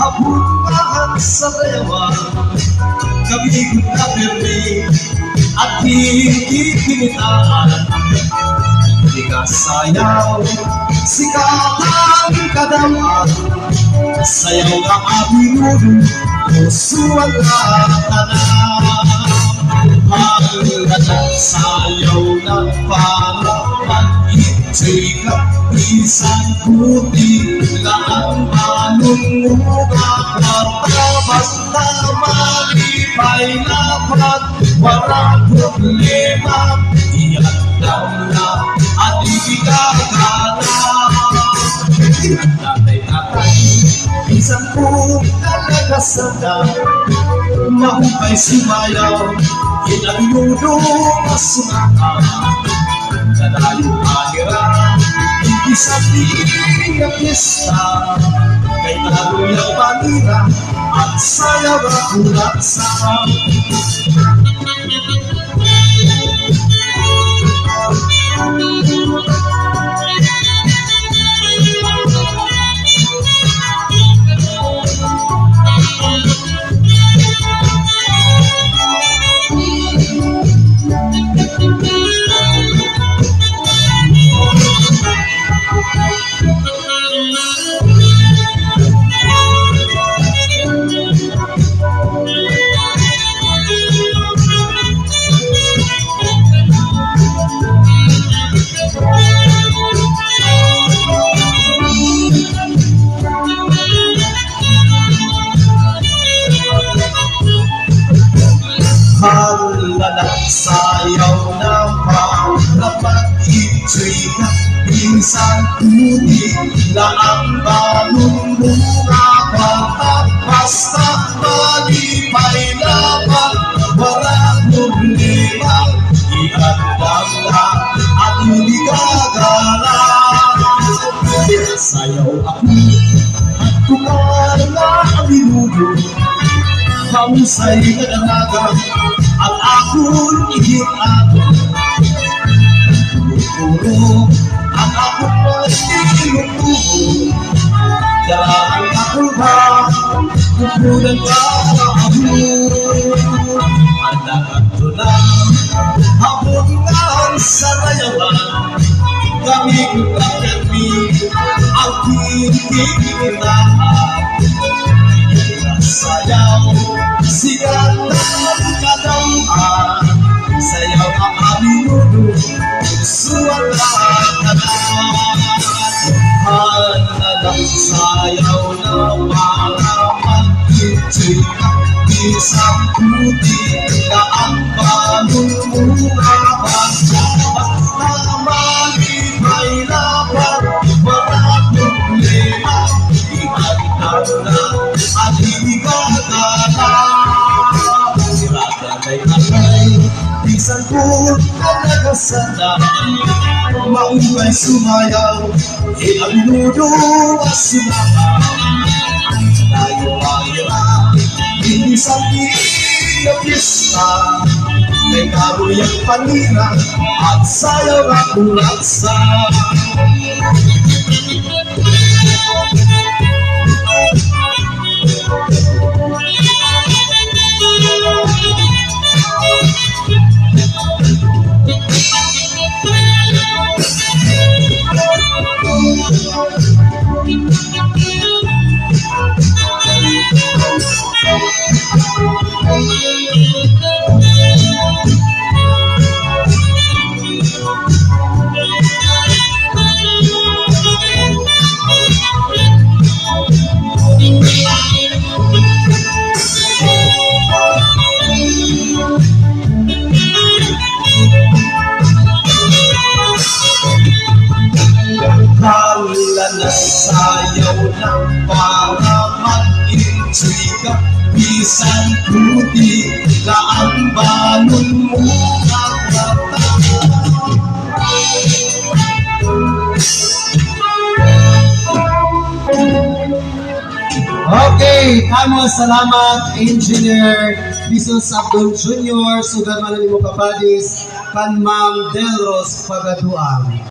habungan sa layawan, kabigod na pirmi at hindi kinitaan. Di ka sayaw, sikatang kadama, sayaw nga abinudo, pusuan ka tanang. Hanggang sayaw ng pag-ibig ka, isang puti lang manunguga, kwarta basta malipay lapat, walang problema, iyan lang na at ibigagana. Tatay, isang puti talaga sana, mahupay sumayaw, inabinudo na sumaka. Kadayo mahirap, hindi sabihin na pista, kay naluyaw panira at sayaw na kulaksa. Sayaw ng pagkapag-intriga, minsan puti lang manununga, patak basta malipay lapat, walang problema, iandang na at hindi gagala. Sayaw ako at kumala ang binudo, kausay na dalaga at ako'y ihit-ato. Puro ang ako'y pag-ilutuho, dahil ako ba kukulang ka ako. Ang lakanto lang habungan sa layawan, kami kami ang kinikitahan. Sayaw, sigat ng kadamhan, sayaw ang abinudo, suwag ang kanan. Hanalang sayaw na para mag-intriga, isang puti na ang panununga, basta malipay lapat, walang problema, ihagdan na at ibigagana. Tatay, isang po talaga sana, maupay sumayaw, inabinudo at sumaka. Tayo mahirap, hindi sabihin na pista, may karuyang panira at sayaw na kulaksa. Sayaw ng para mag-intriga, isang puti na ang balon mo ang mata. Okay, kamo salamat Engineer Bisos Abdul Jr. Sugar Mananimo Kapadis, kan Ma'am Delros Pagaduang.